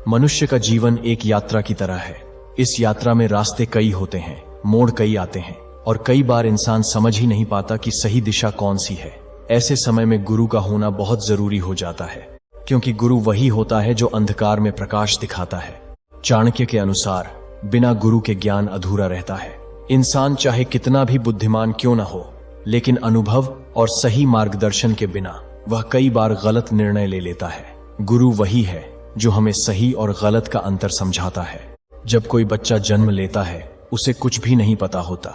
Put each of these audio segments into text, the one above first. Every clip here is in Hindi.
मनुष्य का जीवन एक यात्रा की तरह है। इस यात्रा में रास्ते कई होते हैं, मोड़ कई आते हैं और कई बार इंसान समझ ही नहीं पाता कि सही दिशा कौन सी है। ऐसे समय में गुरु का होना बहुत जरूरी हो जाता है, क्योंकि गुरु वही होता है जो अंधकार में प्रकाश दिखाता है। चाणक्य के अनुसार बिना गुरु के ज्ञान अधूरा रहता है। इंसान चाहे कितना भी बुद्धिमान क्यों न हो, लेकिन अनुभव और सही मार्गदर्शन के बिना वह कई बार गलत निर्णय ले लेता है। गुरु वही है जो हमें सही और गलत का अंतर समझाता है। जब कोई बच्चा जन्म लेता है, उसे कुछ भी नहीं पता होता।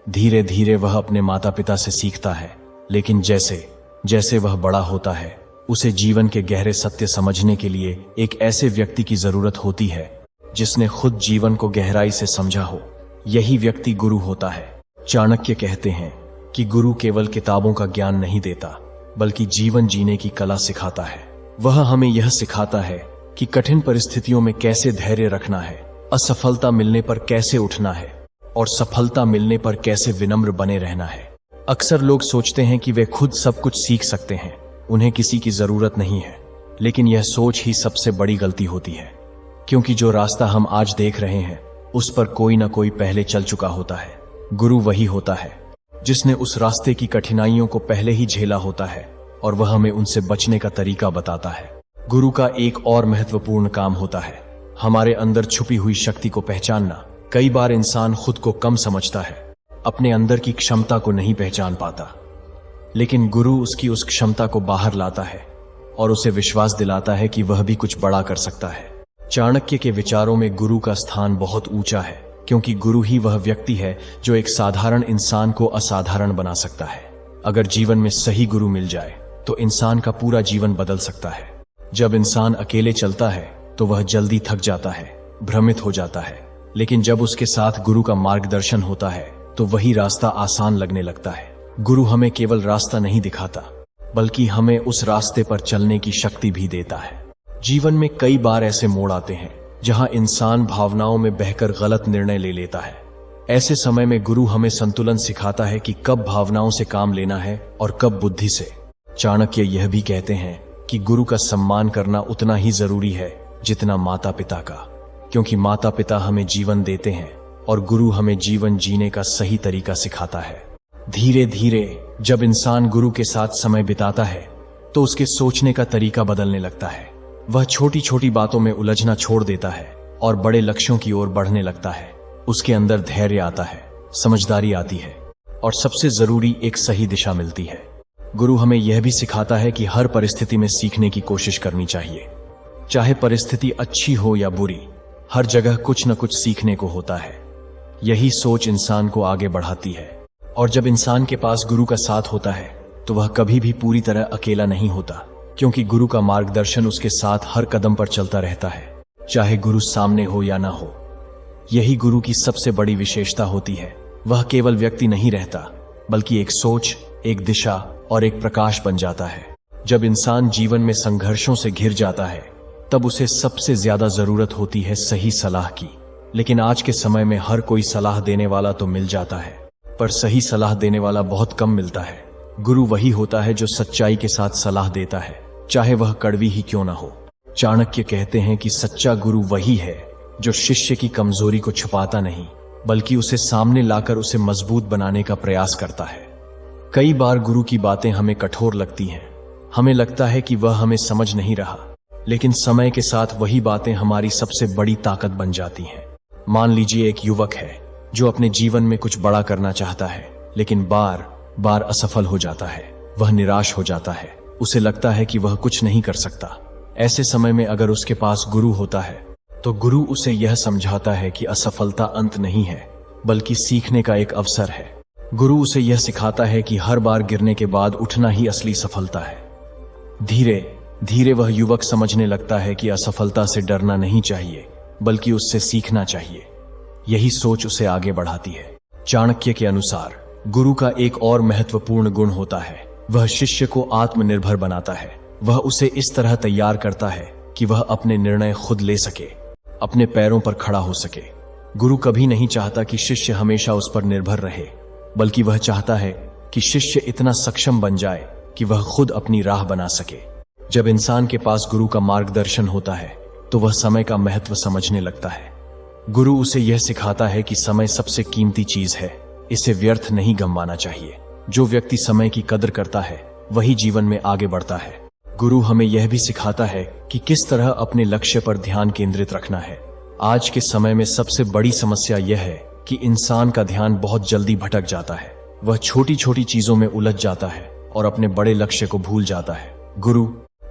धीरे धीरे वह अपने माता पिता से सीखता है, लेकिन जैसे जैसे वह बड़ा होता है, उसे जीवन के गहरे सत्य समझने के लिए एक ऐसे व्यक्ति की जरूरत होती है जिसने खुद जीवन को गहराई से समझा हो। यही व्यक्ति गुरु होता है। चाणक्य कहते हैं कि गुरु केवल किताबों का ज्ञान नहीं देता, बल्कि जीवन जीने की कला सिखाता है। वह हमें यह सिखाता है कि कठिन परिस्थितियों में कैसे धैर्य रखना है, असफलता मिलने पर कैसे उठना है और सफलता मिलने पर कैसे विनम्र बने रहना है। अक्सर लोग सोचते हैं कि वे खुद सब कुछ सीख सकते हैं, उन्हें किसी की जरूरत नहीं है। लेकिन यह सोच ही सबसे बड़ी गलती होती है, क्योंकि जो रास्ता हम आज देख रहे हैं उस पर कोई ना कोई पहले चल चुका होता है। गुरु वही होता है जिसने उस रास्ते की कठिनाइयों को पहले ही झेला होता है और वह हमें उनसे बचने का तरीका बताता है। गुरु का एक और महत्वपूर्ण काम होता है हमारे अंदर छुपी हुई शक्ति को पहचानना। कई बार इंसान खुद को कम समझता है, अपने अंदर की क्षमता को नहीं पहचान पाता, लेकिन गुरु उसकी उस क्षमता को बाहर लाता है और उसे विश्वास दिलाता है कि वह भी कुछ बड़ा कर सकता है। चाणक्य के विचारों में गुरु का स्थान बहुत ऊंचा है, क्योंकि गुरु ही वह व्यक्ति है जो एक साधारण इंसान को असाधारण बना सकता है। अगर जीवन में सही गुरु मिल जाए तो इंसान का पूरा जीवन बदल सकता है। जब इंसान अकेले चलता है तो वह जल्दी थक जाता है, भ्रमित हो जाता है, लेकिन जब उसके साथ गुरु का मार्गदर्शन होता है तो वही रास्ता आसान लगने लगता है। गुरु हमें केवल रास्ता नहीं दिखाता, बल्कि हमें उस रास्ते पर चलने की शक्ति भी देता है। जीवन में कई बार ऐसे मोड़ आते हैं जहां इंसान भावनाओं में बहकर गलत निर्णय ले लेता है। ऐसे समय में गुरु हमें संतुलन सिखाता है कि कब भावनाओं से काम लेना है और कब बुद्धि से। चाणक्य यह भी कहते हैं कि गुरु का सम्मान करना उतना ही जरूरी है जितना माता पिता का, क्योंकि माता पिता हमें जीवन देते हैं और गुरु हमें जीवन जीने का सही तरीका सिखाता है। धीरे धीरे जब इंसान गुरु के साथ समय बिताता है तो उसके सोचने का तरीका बदलने लगता है। वह छोटी छोटी बातों में उलझना छोड़ देता है और बड़े लक्ष्यों की ओर बढ़ने लगता है। उसके अंदर धैर्य आता है, समझदारी आती है और सबसे जरूरी एक सही दिशा मिलती है। गुरु हमें यह भी सिखाता है कि हर परिस्थिति में सीखने की कोशिश करनी चाहिए। चाहे परिस्थिति अच्छी हो या बुरी, हर जगह कुछ न कुछ सीखने को होता है। यही सोच इंसान को आगे बढ़ाती है। और जब इंसान के पास गुरु का साथ होता है तो वह कभी भी पूरी तरह अकेला नहीं होता, क्योंकि गुरु का मार्गदर्शन उसके साथ हर कदम पर चलता रहता है, चाहे गुरु सामने हो या ना हो। यही गुरु की सबसे बड़ी विशेषता होती है। वह केवल व्यक्ति नहीं रहता, बल्कि एक सोच, एक दिशा और एक प्रकाश बन जाता है। जब इंसान जीवन में संघर्षों से घिर जाता है तब उसे सबसे ज्यादा जरूरत होती है सही सलाह की। लेकिन आज के समय में हर कोई सलाह देने वाला तो मिल जाता है, पर सही सलाह देने वाला बहुत कम मिलता है। गुरु वही होता है जो सच्चाई के साथ सलाह देता है, चाहे वह कड़वी ही क्यों ना हो। चाणक्य कहते हैं कि सच्चा गुरु वही है जो शिष्य की कमजोरी को छुपाता नहीं, बल्कि उसे सामने लाकर उसे मजबूत बनाने का प्रयास करता है। कई बार गुरु की बातें हमें कठोर लगती हैं, हमें लगता है कि वह हमें समझ नहीं रहा, लेकिन समय के साथ वही बातें हमारी सबसे बड़ी ताकत बन जाती हैं। मान लीजिए एक युवक है जो अपने जीवन में कुछ बड़ा करना चाहता है, लेकिन बार बार असफल हो जाता है। वह निराश हो जाता है, उसे लगता है कि वह कुछ नहीं कर सकता। ऐसे समय में अगर उसके पास गुरु होता है तो गुरु उसे यह समझाता है कि असफलता अंत नहीं है, बल्कि सीखने का एक अवसर है। गुरु उसे यह सिखाता है कि हर बार गिरने के बाद उठना ही असली सफलता है। धीरे धीरे वह युवक समझने लगता है कि असफलता से डरना नहीं चाहिए, बल्कि उससे सीखना चाहिए। यही सोच उसे आगे बढ़ाती है। चाणक्य के अनुसार गुरु का एक और महत्वपूर्ण गुण होता है, वह शिष्य को आत्मनिर्भर बनाता है। वह उसे इस तरह तैयार करता है कि वह अपने निर्णय खुद ले सके, अपने पैरों पर खड़ा हो सके। गुरु कभी नहीं चाहता कि शिष्य हमेशा उस पर निर्भर रहे, बल्कि वह चाहता है कि शिष्य इतना सक्षम बन जाए कि वह खुद अपनी राह बना सके। जब इंसान के पास गुरु का मार्गदर्शन होता है तो वह समय का महत्व समझने लगता है। गुरु उसे यह सिखाता है कि समय सबसे कीमती चीज है, इसे व्यर्थ नहीं गंवाना चाहिए। जो व्यक्ति समय की कदर करता है वही जीवन में आगे बढ़ता है। गुरु हमें यह भी सिखाता है कि किस तरह अपने लक्ष्य पर ध्यान केंद्रित रखना है। आज के समय में सबसे बड़ी समस्या यह है कि इंसान का ध्यान बहुत जल्दी भटक जाता है। वह छोटी छोटी चीजों में उलझ जाता है और अपने बड़े लक्ष्य को भूल जाता है। गुरु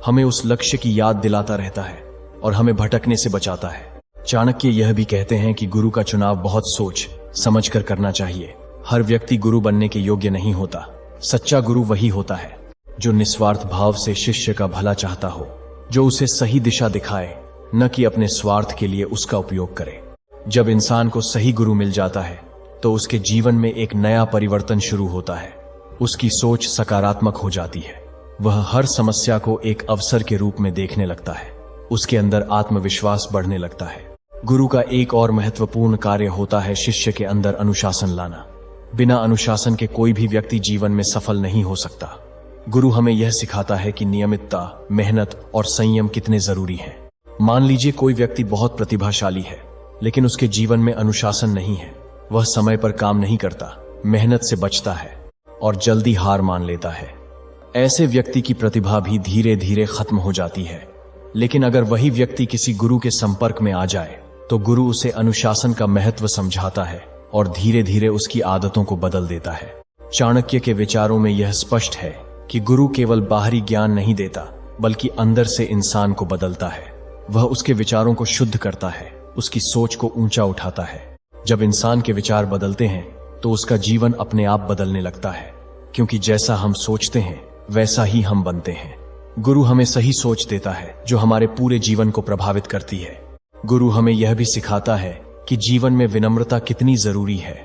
हमें उस लक्ष्य की याद दिलाता रहता है और हमें भटकने से बचाता है। चाणक्य यह भी कहते हैं कि गुरु का चुनाव बहुत सोच समझ कर करना चाहिए। हर व्यक्ति गुरु बनने के योग्य नहीं होता। सच्चा गुरु वही होता है जो निस्वार्थ भाव से शिष्य का भला चाहता हो, जो उसे सही दिशा दिखाए, न कि अपने स्वार्थ के लिए उसका उपयोग करे। जब इंसान को सही गुरु मिल जाता है तो उसके जीवन में एक नया परिवर्तन शुरू होता है। उसकी सोच सकारात्मक हो जाती है। वह हर समस्या को एक अवसर के रूप में देखने लगता है। उसके अंदर आत्मविश्वास बढ़ने लगता है। गुरु का एक और महत्वपूर्ण कार्य होता है शिष्य के अंदर अनुशासन लाना। बिना अनुशासन के कोई भी व्यक्ति जीवन में सफल नहीं हो सकता। गुरु हमें यह सिखाता है कि नियमितता, मेहनत और संयम कितने जरूरी हैं। मान लीजिए कोई व्यक्ति बहुत प्रतिभाशाली है लेकिन उसके जीवन में अनुशासन नहीं है। वह समय पर काम नहीं करता, मेहनत से बचता है और जल्दी हार मान लेता है। ऐसे व्यक्ति की प्रतिभा भी धीरे धीरे खत्म हो जाती है। लेकिन अगर वही व्यक्ति किसी गुरु के संपर्क में आ जाए तो गुरु उसे अनुशासन का महत्व समझाता है और धीरे धीरे उसकी आदतों को बदल देता है। चाणक्य के विचारों में यह स्पष्ट है कि गुरु केवल बाहरी ज्ञान नहीं देता बल्कि अंदर से इंसान को बदलता है। वह उसके विचारों को शुद्ध करता है, उसकी सोच को ऊंचा उठाता है। जब इंसान के विचार बदलते हैं तो उसका जीवन अपने आप बदलने लगता है, क्योंकि जैसा हम सोचते हैं वैसा ही हम बनते हैं। गुरु हमें सही सोच देता है जो हमारे पूरे जीवन को प्रभावित करती है। गुरु हमें यह भी सिखाता है कि जीवन में विनम्रता कितनी जरूरी है।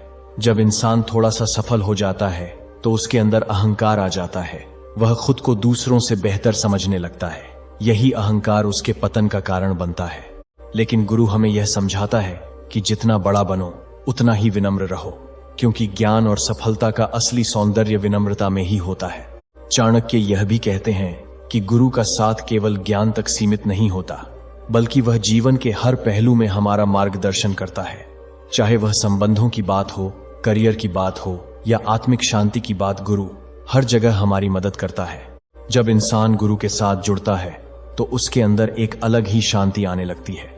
जब इंसान थोड़ा सा सफल हो जाता है तो उसके अंदर अहंकार आ जाता है। वह खुद को दूसरों से बेहतर समझने लगता है। यही अहंकार उसके पतन का कारण बनता है। लेकिन गुरु हमें यह समझाता है कि जितना बड़ा बनो उतना ही विनम्र रहो, क्योंकि ज्ञान और सफलता का असली सौंदर्य विनम्रता में ही होता है। चाणक्य यह भी कहते हैं कि गुरु का साथ केवल ज्ञान तक सीमित नहीं होता, बल्कि वह जीवन के हर पहलू में हमारा मार्गदर्शन करता है। चाहे वह संबंधों की बात हो, करियर की बात हो या आत्मिक शांति की बात, गुरु हर जगह हमारी मदद करता है। जब इंसान गुरु के साथ जुड़ता है तो उसके अंदर एक अलग ही शांति आने लगती है।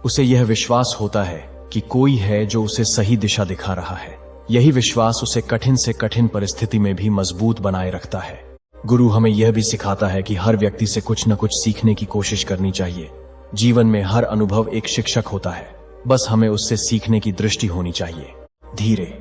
उसे यह विश्वास होता है कि कोई है जो उसे सही दिशा दिखा रहा है। यही विश्वास उसे कठिन से कठिन परिस्थिति में भी मजबूत बनाए रखता है। गुरु हमें यह भी सिखाता है कि हर व्यक्ति से कुछ न कुछ सीखने की कोशिश करनी चाहिए। जीवन में हर अनुभव एक शिक्षक होता है, बस हमें उससे सीखने की दृष्टि होनी चाहिए। धीरे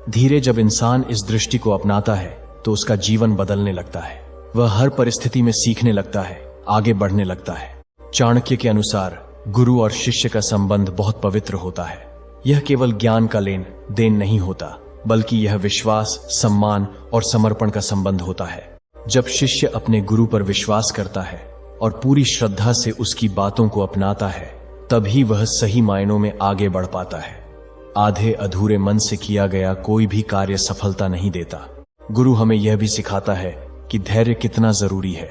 धीरे जब इंसान इस दृष्टि को अपनाता है तो उसका जीवन बदलने लगता है। वह हर परिस्थिति में सीखने लगता है, आगे बढ़ने लगता है। चाणक्य के अनुसार गुरु और शिष्य का संबंध बहुत पवित्र होता है। यह केवल ज्ञान का लेन देन नहीं होता, बल्कि यह विश्वास, सम्मान और समर्पण का संबंध होता है। जब शिष्य अपने गुरु पर विश्वास करता है और पूरी श्रद्धा से उसकी बातों को अपनाता है, तभी वह सही मायनों में आगे बढ़ पाता है। आधे अधूरे मन से किया गया कोई भी कार्य सफलता नहीं देता। गुरु हमें यह भी सिखाता है कि धैर्य कितना जरूरी है।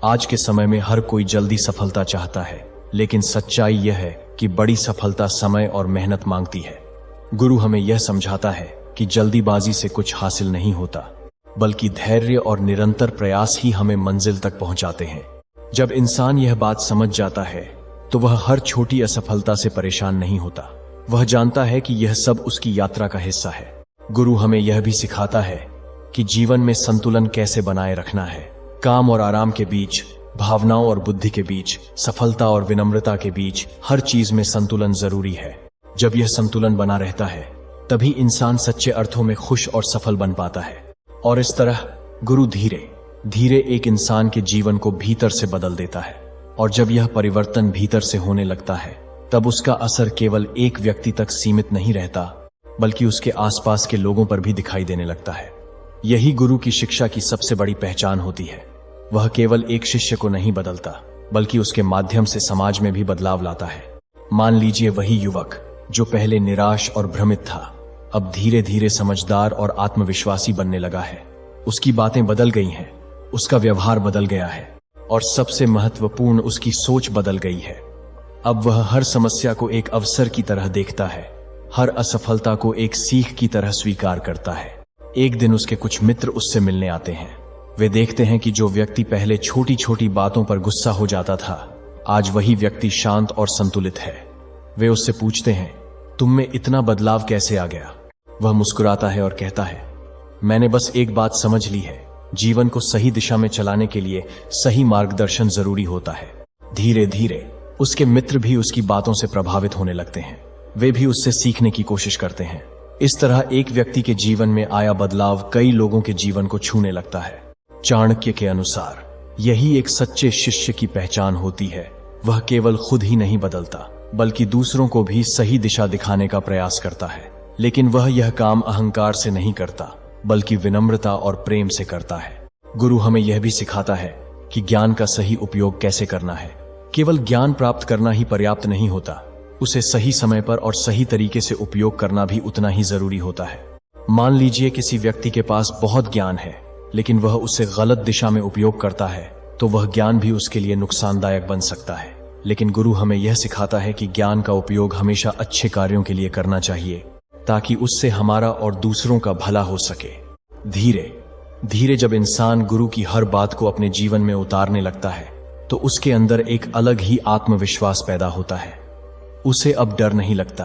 आज के समय में हर कोई जल्दी सफलता चाहता है, लेकिन सच्चाई यह है कि बड़ी सफलता समय और मेहनत मांगती है। गुरु हमें यह समझाता है कि जल्दीबाजी से कुछ हासिल नहीं होता, बल्कि धैर्य और निरंतर प्रयास ही हमें मंजिल तक पहुंचाते हैं। जब इंसान यह बात समझ जाता है तो वह हर छोटी असफलता से परेशान नहीं होता। वह जानता है कि यह सब उसकी यात्रा का हिस्सा है। गुरु हमें यह भी सिखाता है कि जीवन में संतुलन कैसे बनाए रखना है। काम और आराम के बीच, भावनाओं और बुद्धि के बीच, सफलता और विनम्रता के बीच, हर चीज में संतुलन जरूरी है। जब यह संतुलन बना रहता है तभी इंसान सच्चे अर्थों में खुश और सफल बन पाता है। और इस तरह गुरु धीरे धीरे एक इंसान के जीवन को भीतर से बदल देता है। और जब यह परिवर्तन भीतर से होने लगता है तब उसका असर केवल एक व्यक्ति तक सीमित नहीं रहता, बल्कि उसके आसपास के लोगों पर भी दिखाई देने लगता है। यही गुरु की शिक्षा की सबसे बड़ी पहचान होती है। वह केवल एक शिष्य को नहीं बदलता, बल्कि उसके माध्यम से समाज में भी बदलाव लाता है। मान लीजिए वही युवक जो पहले निराश और भ्रमित था, अब धीरे धीरे समझदार और आत्मविश्वासी बनने लगा है। उसकी बातें बदल गई हैं, उसका व्यवहार बदल गया है और सबसे महत्वपूर्ण, उसकी सोच बदल गई है। अब वह हर समस्या को एक अवसर की तरह देखता है, हर असफलता को एक सीख की तरह स्वीकार करता है। एक दिन उसके कुछ मित्र उससे मिलने आते हैं। वे देखते हैं कि जो व्यक्ति पहले छोटी छोटी बातों पर गुस्सा हो जाता था, आज वही व्यक्ति शांत और संतुलित है। वे उससे पूछते हैं, तुम में इतना बदलाव कैसे आ गया? वह मुस्कुराता है और कहता है, मैंने बस एक बात समझ ली है, जीवन को सही दिशा में चलाने के लिए सही मार्गदर्शन जरूरी होता है। धीरे धीरे उसके मित्र भी उसकी बातों से प्रभावित होने लगते हैं। वे भी उससे सीखने की कोशिश करते हैं। इस तरह एक व्यक्ति के जीवन में आया बदलाव कई लोगों के जीवन को छूने लगता है। चाणक्य के अनुसार यही एक सच्चे शिष्य की पहचान होती है। वह केवल खुद ही नहीं बदलता, बल्कि दूसरों को भी सही दिशा दिखाने का प्रयास करता है। लेकिन वह यह काम अहंकार से नहीं करता, बल्कि विनम्रता और प्रेम से करता है। गुरु हमें यह भी सिखाता है कि ज्ञान का सही उपयोग कैसे करना है। केवल ज्ञान प्राप्त करना ही पर्याप्त नहीं होता, उसे सही समय पर और सही तरीके से उपयोग करना भी उतना ही जरूरी होता है। मान लीजिए किसी व्यक्ति के पास बहुत ज्ञान है, लेकिन वह उसे गलत दिशा में उपयोग करता है, तो वह ज्ञान भी उसके लिए नुकसानदायक बन सकता है। लेकिन गुरु हमें यह सिखाता है कि ज्ञान का उपयोग हमेशा अच्छे कार्यों के लिए करना चाहिए, ताकि उससे हमारा और दूसरों का भला हो सके। धीरे धीरे जब इंसान गुरु की हर बात को अपने जीवन में उतारने लगता है, तो उसके अंदर एक अलग ही आत्मविश्वास पैदा होता है। उसे अब डर नहीं लगता,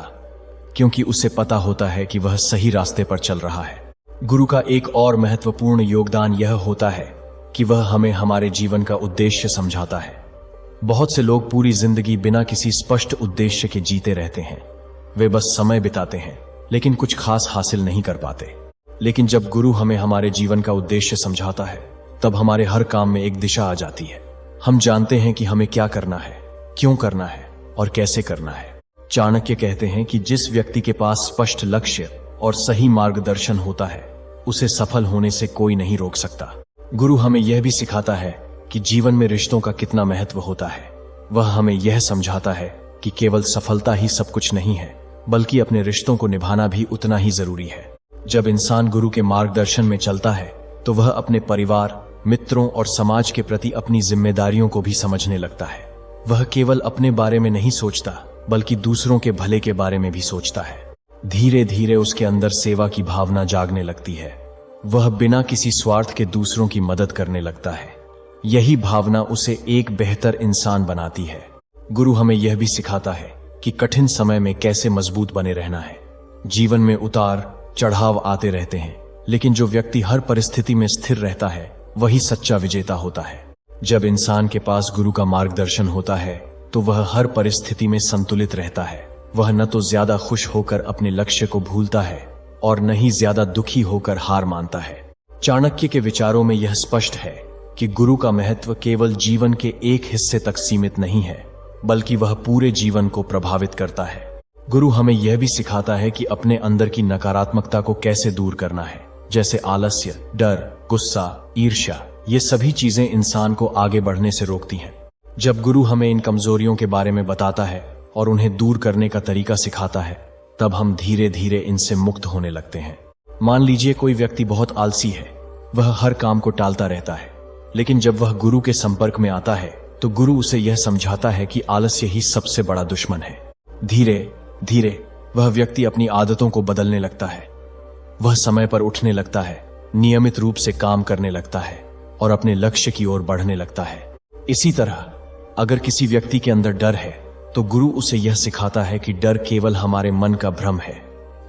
क्योंकि उसे पता होता है कि वह सही रास्ते पर चल रहा है। गुरु का एक और महत्वपूर्ण योगदान यह होता है कि वह हमें हमारे जीवन का उद्देश्य समझाता है। बहुत से लोग पूरी जिंदगी बिना किसी स्पष्ट उद्देश्य के जीते रहते हैं। वे बस समय बिताते हैं, लेकिन कुछ खास हासिल नहीं कर पाते। लेकिन जब गुरु हमें हमारे जीवन का उद्देश्य समझाता है, तब हमारे हर काम में एक दिशा आ जाती है। हम जानते हैं कि हमें क्या करना है, क्यों करना है और कैसे करना है। चाणक्य कहते हैं कि जिस व्यक्ति के पास स्पष्ट लक्ष्य और सही मार्गदर्शन होता है, उसे सफल होने से कोई नहीं रोक सकता। गुरु हमें यह भी सिखाता है कि जीवन में रिश्तों का कितना महत्व होता है। वह हमें यह समझाता है कि केवल सफलता ही सब कुछ नहीं है, बल्कि अपने रिश्तों को निभाना भी उतना ही जरूरी है। जब इंसान गुरु के मार्गदर्शन में चलता है, तो वह अपने परिवार, मित्रों और समाज के प्रति अपनी जिम्मेदारियों को भी समझने लगता है। वह केवल अपने बारे में नहीं सोचता, बल्कि दूसरों के भले के बारे में भी सोचता है। धीरे धीरे उसके अंदर सेवा की भावना जागने लगती है। वह बिना किसी स्वार्थ के दूसरों की मदद करने लगता है। यही भावना उसे एक बेहतर इंसान बनाती है। गुरु हमें यह भी सिखाता है कि कठिन समय में कैसे मजबूत बने रहना है। जीवन में उतार चढ़ाव आते रहते हैं, लेकिन जो व्यक्ति हर परिस्थिति में स्थिर रहता है, वही सच्चा विजेता होता है। जब इंसान के पास गुरु का मार्गदर्शन होता है, तो वह हर परिस्थिति में संतुलित रहता है। वह न तो ज्यादा खुश होकर अपने लक्ष्य को भूलता है और न ही ज्यादा दुखी होकर हार मानता है। चाणक्य के विचारों में यह स्पष्ट है कि गुरु का महत्व केवल जीवन के एक हिस्से तक सीमित नहीं है, बल्कि वह पूरे जीवन को प्रभावित करता है। गुरु हमें यह भी सिखाता है कि अपने अंदर की नकारात्मकता को कैसे दूर करना है, जैसे आलस्य, डर, गुस्सा, ईर्ष्या। ये सभी चीजें इंसान को आगे बढ़ने से रोकती हैं। जब गुरु हमें इन कमजोरियों के बारे में बताता है और उन्हें दूर करने का तरीका सिखाता है, तब हम धीरे धीरे इनसे मुक्त होने लगते हैं। मान लीजिए कोई व्यक्ति बहुत आलसी है, वह हर काम को टालता रहता है। लेकिन जब वह गुरु के संपर्क में आता है, तो गुरु उसे यह समझाता है कि आलस्य ही सबसे बड़ा दुश्मन है। धीरे धीरे वह व्यक्ति अपनी आदतों को बदलने लगता है। वह समय पर उठने लगता है, नियमित रूप से काम करने लगता है और अपने लक्ष्य की ओर बढ़ने लगता है। इसी तरह अगर किसी व्यक्ति के अंदर डर है, तो गुरु उसे यह सिखाता है कि डर केवल हमारे मन का भ्रम है।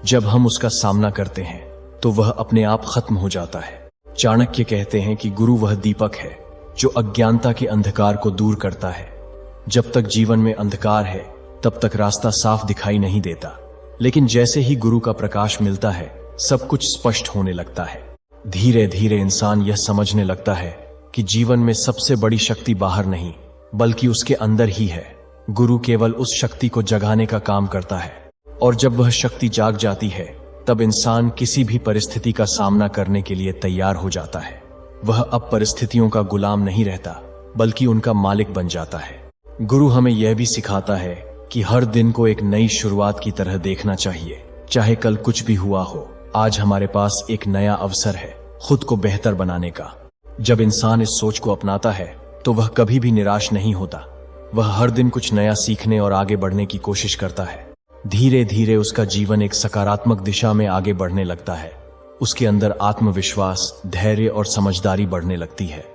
जब हम उसका सामना करते हैं, तो वह अपने आप खत्म हो जाता है। चाणक्य कहते हैं कि गुरु वह दीपक है जो अज्ञानता के अंधकार को दूर करता है। जब तक जीवन में अंधकार है, तब तक रास्ता साफ दिखाई नहीं देता, लेकिन जैसे ही गुरु का प्रकाश मिलता है, सब कुछ स्पष्ट होने लगता है। धीरे धीरे इंसान यह समझने लगता है कि जीवन में सबसे बड़ी शक्ति बाहर नहीं, बल्कि उसके अंदर ही है। गुरु केवल उस शक्ति को जगाने का काम करता है, और जब वह शक्ति जाग जाती है, तब इंसान किसी भी परिस्थिति का सामना करने के लिए तैयार हो जाता है। वह अब परिस्थितियों का गुलाम नहीं रहता, बल्कि उनका मालिक बन जाता है। गुरु हमें यह भी सिखाता है कि हर दिन को एक नई शुरुआत की तरह देखना चाहिए। चाहे कल कुछ भी हुआ हो, आज हमारे पास एक नया अवसर है खुद को बेहतर बनाने का। जब इंसान इस सोच को अपनाता है, तो वह कभी भी निराश नहीं होता, वह हर दिन कुछ नया सीखने और आगे बढ़ने की कोशिश करता है। धीरे धीरे उसका जीवन एक सकारात्मक दिशा में आगे बढ़ने लगता है। उसके अंदर आत्मविश्वास, धैर्य और समझदारी बढ़ने लगती है।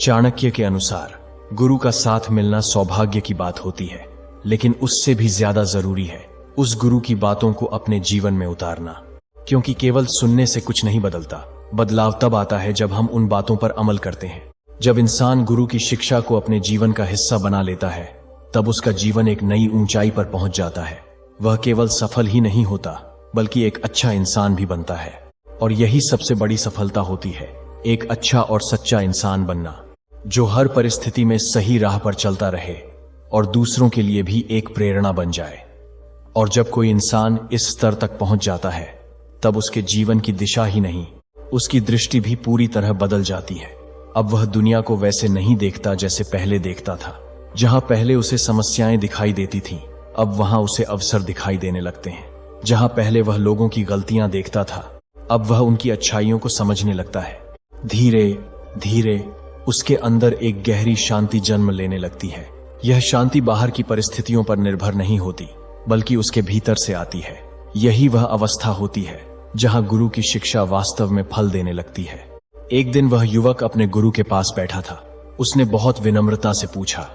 चाणक्य के अनुसार गुरु का साथ मिलना सौभाग्य की बात होती है, लेकिन उससे भी ज्यादा जरूरी है उस गुरु की बातों को अपने जीवन में उतारना, क्योंकि केवल सुनने से कुछ नहीं बदलता। बदलाव तब आता है जब हम उन बातों पर अमल करते हैं। जब इंसान गुरु की शिक्षा को अपने जीवन का हिस्सा बना लेता है, तब उसका जीवन एक नई ऊंचाई पर पहुंच जाता है। वह केवल सफल ही नहीं होता, बल्कि एक अच्छा इंसान भी बनता है। और यही सबसे बड़ी सफलता होती है, एक अच्छा और सच्चा इंसान बनना, जो हर परिस्थिति में सही राह पर चलता रहे और दूसरों के लिए भी एक प्रेरणा बन जाए। और जब कोई इंसान इस स्तर तक पहुंच जाता है, तब उसके जीवन की दिशा ही नहीं, उसकी दृष्टि भी पूरी तरह बदल जाती है। अब वह दुनिया को वैसे नहीं देखता जैसे पहले देखता था। जहां पहले उसे समस्याएं दिखाई देती थीं, अब वहां उसे अवसर दिखाई देने लगते हैं। जहां पहले वह लोगों की गलतियां देखता था, अब वह उनकी अच्छाइयों को समझने लगता है। धीरे धीरे उसके अंदर एक गहरी शांति जन्म लेने लगती है। यह शांति बाहर की परिस्थितियों पर निर्भर नहीं होती, बल्कि उसके भीतर से आती है। यही वह अवस्था होती है जहां गुरु की शिक्षा वास्तव में फल देने लगती है। एक दिन वह युवक अपने गुरु के पास बैठा था। उसने बहुत विनम्रता से पूछा,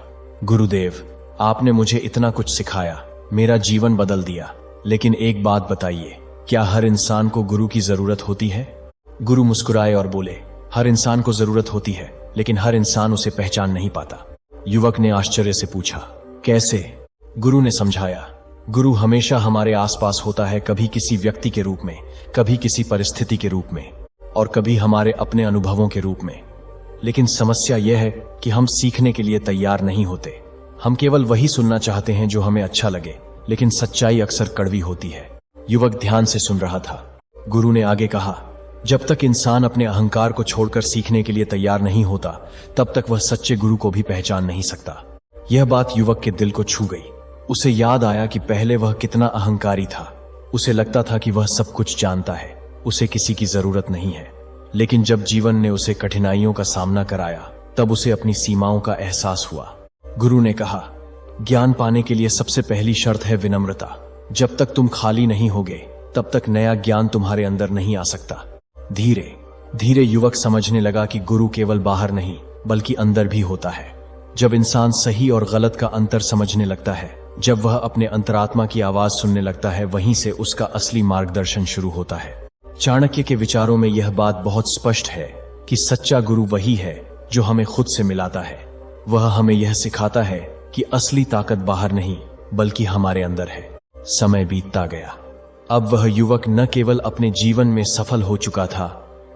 गुरुदेव, आपने मुझे इतना कुछ सिखाया, मेरा जीवन बदल दिया, लेकिन एक बात बताइए, क्या हर इंसान को गुरु की जरूरत होती है? गुरु मुस्कुराए और बोले, हर इंसान को जरूरत होती है, लेकिन हर इंसान उसे पहचान नहीं पाता। युवक ने आश्चर्य से पूछा, कैसे? गुरु ने समझाया, गुरु हमेशा हमारे आसपास होता है, कभी किसी व्यक्ति के रूप में, कभी किसी परिस्थिति के रूप में, और कभी हमारे अपने अनुभवों के रूप में। लेकिन समस्या यह है कि हम सीखने के लिए तैयार नहीं होते। हम केवल वही सुनना चाहते हैं जो हमें अच्छा लगे, लेकिन सच्चाई अक्सर कड़वी होती है। युवक ध्यान से सुन रहा था। गुरु ने आगे कहा, जब तक इंसान अपने अहंकार को छोड़कर सीखने के लिए तैयार नहीं होता, तब तक वह सच्चे गुरु को भी पहचान नहीं सकता। यह बात युवक के दिल को छू गई। उसे याद आया कि पहले वह कितना अहंकारी था। उसे लगता था कि वह सब कुछ जानता है, उसे किसी की जरूरत नहीं है। लेकिन जब जीवन ने उसे कठिनाइयों का सामना कराया, तब उसे अपनी सीमाओं का एहसास हुआ। गुरु ने कहा, ज्ञान पाने के लिए सबसे पहली शर्त है विनम्रता। जब तक तुम खाली नहीं होगे, तब तक नया ज्ञान तुम्हारे अंदर नहीं आ सकता। धीरे धीरे युवक समझने लगा कि गुरु केवल बाहर नहीं, बल्कि अंदर भी होता है। जब इंसान सही और गलत का अंतर समझने लगता है, जब वह अपने अंतरात्मा की आवाज सुनने लगता है, वहीं से उसका असली मार्गदर्शन शुरू होता है। चाणक्य के विचारों में यह बात बहुत स्पष्ट है कि सच्चा गुरु वही है जो हमें खुद से मिलाता है। वह हमें यह सिखाता है कि असली ताकत बाहर नहीं, बल्कि हमारे अंदर है। समय बीतता गया। अब वह युवक न केवल अपने जीवन में सफल हो चुका था,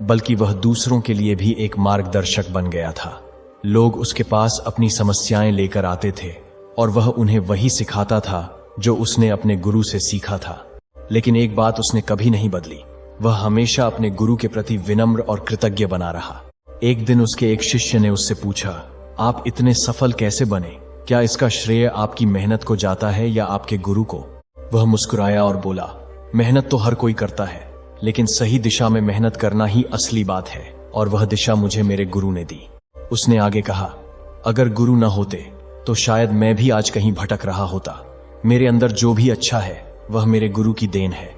बल्कि वह दूसरों के लिए भी एक मार्गदर्शक बन गया था। लोग उसके पास अपनी समस्याएं लेकर आते थे और वह उन्हें वही सिखाता था जो उसने अपने गुरु से सीखा था। लेकिन एक बात उसने कभी नहीं बदली, वह हमेशा अपने गुरु के प्रति विनम्र और कृतज्ञ बना रहा। एक दिन उसके एक शिष्य ने उससे पूछा, आप इतने सफल कैसे बने? क्या इसका श्रेय आपकी मेहनत को जाता है या आपके गुरु को? वह मुस्कुराया और बोला, मेहनत तो हर कोई करता है, लेकिन सही दिशा में मेहनत करना ही असली बात है, और वह दिशा मुझे मेरे गुरु ने दी। उसने आगे कहा, अगर गुरु न होते तो शायद मैं भी आज कहीं भटक रहा होता। मेरे अंदर जो भी अच्छा है वह मेरे गुरु की देन है।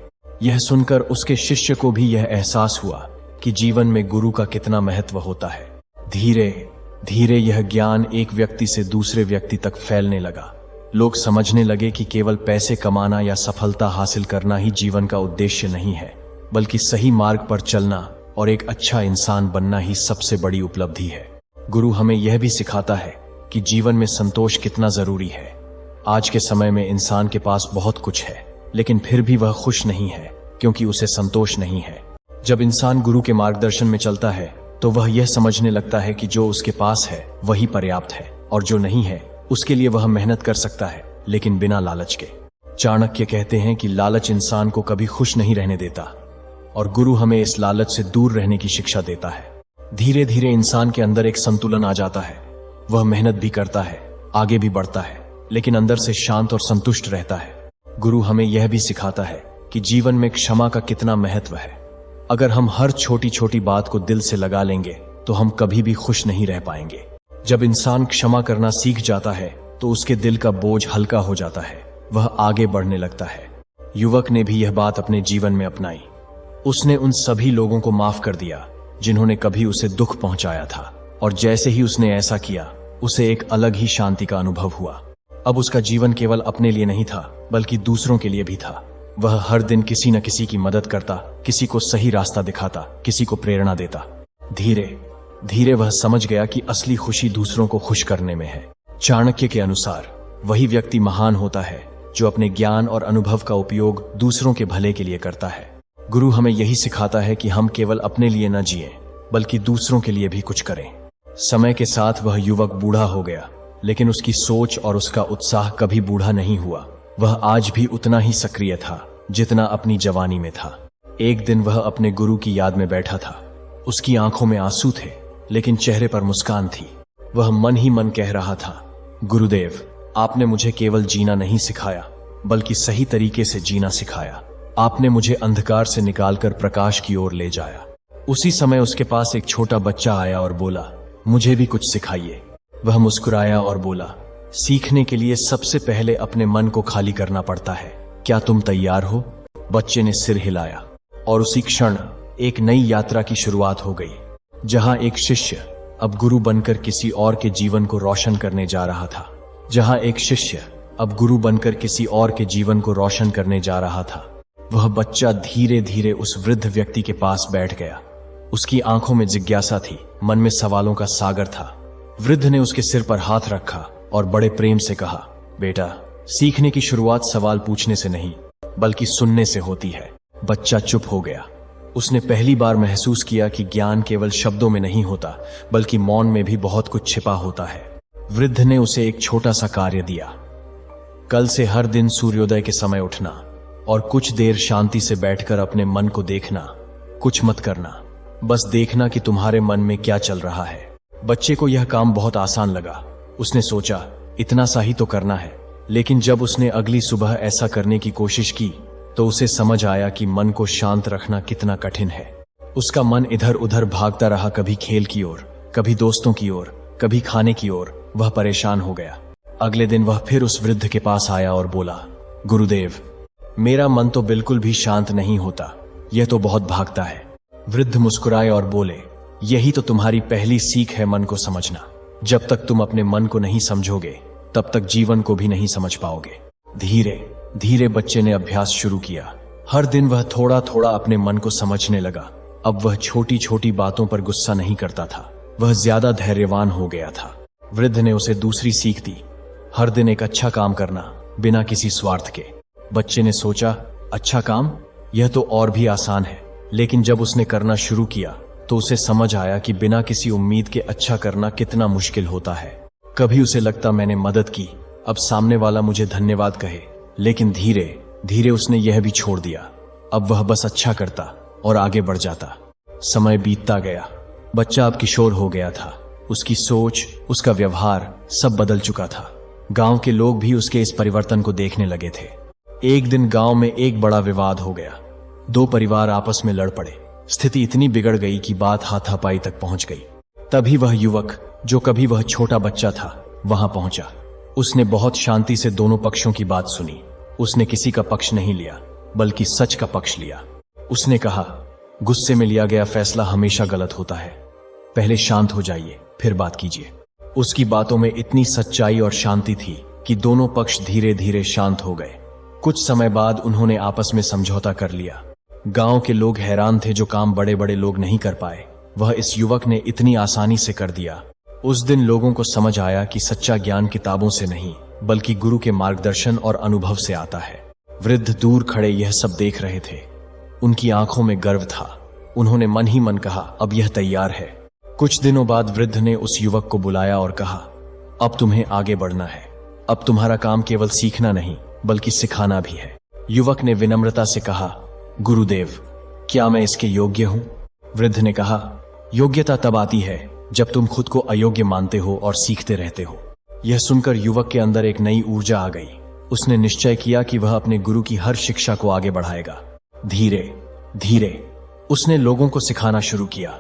यह सुनकर उसके शिष्य को भी यह एहसास हुआ कि जीवन में गुरु का कितना महत्व होता है। धीरे धीरे यह ज्ञान एक व्यक्ति से दूसरे व्यक्ति तक फैलने लगा। लोग समझने लगे कि केवल पैसे कमाना या सफलता हासिल करना ही जीवन का उद्देश्य नहीं है, बल्कि सही मार्ग पर चलना और एक अच्छा इंसान बनना ही सबसे बड़ी उपलब्धि है। गुरु हमें यह भी सिखाता है कि जीवन में संतोष कितना जरूरी है। आज के समय में इंसान के पास बहुत कुछ है, लेकिन फिर भी वह खुश नहीं है, क्योंकि उसे संतोष नहीं है। जब इंसान गुरु के मार्गदर्शन में चलता है, तो वह यह समझने लगता है कि जो उसके पास है वही पर्याप्त है, और जो नहीं है उसके लिए वह मेहनत कर सकता है, लेकिन बिना लालच के। चाणक्य कहते हैं कि लालच इंसान को कभी खुश नहीं रहने देता, और गुरु हमें इस लालच से दूर रहने की शिक्षा देता है। धीरे धीरे इंसान के अंदर एक संतुलन आ जाता है। वह मेहनत भी करता है, आगे भी बढ़ता है, लेकिन अंदर से शांत और संतुष्ट रहता है। गुरु हमें यह भी सिखाता है कि जीवन में क्षमा का कितना महत्व है। अगर हम हर छोटी छोटी बात को दिल से लगा लेंगे, तो हम कभी भी खुश नहीं रह पाएंगे। जब इंसान क्षमा करना सीख जाता है, तो उसके दिल का बोझ हल्का हो जाता है, वह आगे बढ़ने लगता है। युवक ने भी यह बात अपने जीवन में अपनाई। उसने उन सभी लोगों को माफ कर दिया जिन्होंने कभी उसे दुख पहुंचाया था, और जैसे ही उसने ऐसा किया उसे एक अलग ही शांति का अनुभव हुआ। अब उसका जीवन केवल अपने लिए नहीं था बल्कि दूसरों के लिए भी था। वह हर दिन किसी न किसी की मदद करता, किसी को सही रास्ता दिखाता, किसी को प्रेरणा देता। धीरे धीरे वह समझ गया कि असली खुशी दूसरों को खुश करने में है। चाणक्य के अनुसार वही व्यक्ति महान होता है जो अपने ज्ञान और अनुभव का उपयोग दूसरों के भले के लिए करता है। गुरु हमें यही सिखाता है कि हम केवल अपने लिए न जिएं बल्कि दूसरों के लिए भी कुछ करें। समय के साथ वह युवक बूढ़ा हो गया, लेकिन उसकी सोच और उसका उत्साह कभी बूढ़ा नहीं हुआ। वह आज भी उतना ही सक्रिय था जितना अपनी जवानी में था। एक दिन वह अपने गुरु की याद में बैठा था। उसकी आंखों में आंसू थे, लेकिन चेहरे पर मुस्कान थी। वह मन ही मन कह रहा था, गुरुदेव, आपने मुझे केवल जीना नहीं सिखाया बल्कि सही तरीके से जीना सिखाया। आपने मुझे अंधकार से निकालकर प्रकाश की ओर ले जाया। उसी समय उसके पास एक छोटा बच्चा आया और बोला, मुझे भी कुछ सिखाइए। वह मुस्कुराया और बोला, सीखने के लिए सबसे पहले अपने मन को खाली करना पड़ता है। क्या तुम तैयार हो? बच्चे ने सिर हिलाया और उसी क्षण एक नई यात्रा की शुरुआत हो गई, जहां एक शिष्य अब गुरु बनकर किसी और के जीवन को रोशन करने जा रहा था। वह बच्चा धीरे धीरे उस वृद्ध व्यक्ति के पास बैठ गया। उसकी आंखों में जिज्ञासा थी, मन में सवालों का सागर था। वृद्ध ने उसके सिर पर हाथ रखा और बड़े प्रेम से कहा, बेटा, सीखने की शुरुआत सवाल पूछने से नहीं बल्कि सुनने से होती है। बच्चा चुप हो गया। उसने पहली बार महसूस किया कि ज्ञान केवल शब्दों में नहीं होता बल्कि मौन में भी बहुत कुछ छिपा होता है। वृद्ध ने उसे एक छोटा सा कार्य दिया, कल से हर दिन सूर्योदय के समय उठना और कुछ देर शांति से बैठकर अपने मन को देखना। कुछ मत करना, बस देखना कि तुम्हारे मन में क्या चल रहा है। बच्चे को यह काम बहुत आसान लगा। उसने सोचा, इतना सा ही तो करना है। लेकिन जब उसने अगली सुबह ऐसा करने की कोशिश की तो उसे समझ आया कि मन को शांत रखना कितना कठिन है। उसका मन इधर उधर भागता रहा, कभी खेल की ओर, कभी दोस्तों की ओर, कभी खाने की ओर। वह परेशान हो गया। अगले दिन वह फिर उस वृद्ध के पास आया और बोला, गुरुदेव, मेरा मन तो बिल्कुल भी शांत नहीं होता, यह तो बहुत भागता है। वृद्ध मुस्कुराए और बोले, यही तो तुम्हारी पहली सीख है, मन को समझना। जब तक तुम अपने मन को नहीं समझोगे तब तक जीवन को भी नहीं समझ पाओगे। धीरे धीरे बच्चे ने अभ्यास शुरू किया। हर दिन वह थोड़ा थोड़ा अपने मन को समझने लगा। अब वह छोटी छोटी बातों पर गुस्सा नहीं करता था, वह ज्यादा धैर्यवान हो गया था। वृद्ध ने उसे दूसरी सीख दी, हर दिन एक अच्छा काम करना बिना किसी स्वार्थ के। बच्चे ने सोचा, अच्छा काम, यह तो और भी आसान है। लेकिन जब उसने करना शुरू किया तो उसे समझ आया कि बिना किसी उम्मीद के अच्छा करना कितना मुश्किल होता है। कभी उसे लगता, मैंने मदद की, अब सामने वाला मुझे धन्यवाद कहे। लेकिन धीरे धीरे उसने यह भी छोड़ दिया। अब वह बस अच्छा करता और आगे बढ़ जाता। समय बीतता गया। बच्चा अब किशोर हो गया था। उसकी सोच, उसका व्यवहार सब बदल चुका था। गांव के लोग भी उसके इस परिवर्तन को देखने लगे थे। एक दिन गांव में एक बड़ा विवाद हो गया। दो परिवार आपस में लड़ पड़े। स्थिति इतनी बिगड़ गई कि बात हाथापाई तक पहुंच गई। तभी वह युवक, जो कभी वह छोटा बच्चा था, वहां पहुंचा। उसने बहुत शांति से दोनों पक्षों की बात सुनी। उसने किसी का पक्ष नहीं लिया बल्कि सच का पक्ष लिया। उसने कहा, गुस्से में लिया गया फैसला हमेशा गलत होता है। पहले शांत हो जाइए, फिर बात कीजिए। उसकी बातों में इतनी सच्चाई और शांति थी कि दोनों पक्ष धीरे धीरे शांत हो गए। कुछ समय बाद उन्होंने आपस में समझौता कर लिया। गांव के लोग हैरान थे, जो काम बड़े बड़े लोग नहीं कर पाए वह इस युवक ने इतनी आसानी से कर दिया। उस दिन लोगों को समझ आया कि सच्चा ज्ञान किताबों से नहीं बल्कि गुरु के मार्गदर्शन और अनुभव से आता है। वृद्ध दूर खड़े यह सब देख रहे थे। उनकी आंखों में गर्व था। उन्होंने मन ही मन कहा, अब यह तैयार है। कुछ दिनों बाद वृद्ध ने उस युवक को बुलाया और कहा, अब तुम्हें आगे बढ़ना है। अब तुम्हारा काम केवल सीखना नहीं बल्कि सिखाना भी है। युवक ने विनम्रता से कहा, गुरुदेव, क्या मैं इसके योग्य हूं? वृद्ध ने कहा, योग्यता तब आती है जब तुम खुद को अयोग्य मानते हो और सीखते रहते हो। यह सुनकर युवक के अंदर एक नई ऊर्जा आ गई। उसने निश्चय किया कि वह अपने गुरु की हर शिक्षा को आगे बढ़ाएगा। धीरे धीरे उसने लोगों को सिखाना शुरू किया,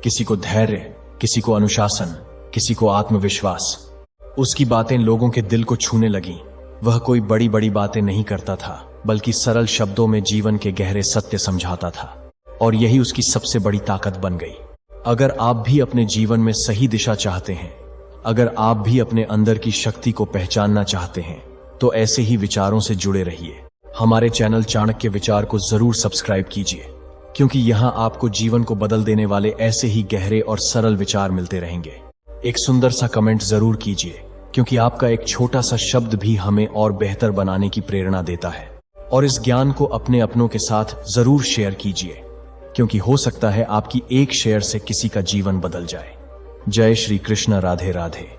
किसी को धैर्य, किसी को अनुशासन, किसी को आत्मविश्वास। उसकी बातें लोगों के दिल को छूने लगीं। वह कोई बड़ी बड़ी बातें नहीं करता था, बल्कि सरल शब्दों में जीवन के गहरे सत्य समझाता था, और यही उसकी सबसे बड़ी ताकत बन गई। अगर आप भी अपने जीवन में सही दिशा चाहते हैं, अगर आप भी अपने अंदर की शक्ति को पहचानना चाहते हैं, तो ऐसे ही विचारों से जुड़े रहिए। हमारे चैनल चाणक्य विचार को जरूर सब्सक्राइब कीजिए, क्योंकि यहाँ आपको जीवन को बदल देने वाले ऐसे ही गहरे और सरल विचार मिलते रहेंगे। एक सुंदर सा कमेंट जरूर कीजिए, क्योंकि आपका एक छोटा सा शब्द भी हमें और बेहतर बनाने की प्रेरणा देता है। और इस ज्ञान को अपने अपनों के साथ जरूर शेयर कीजिए, क्योंकि हो सकता है आपकी एक शेयर से किसी का जीवन बदल जाए। जय श्री कृष्ण। राधे राधे।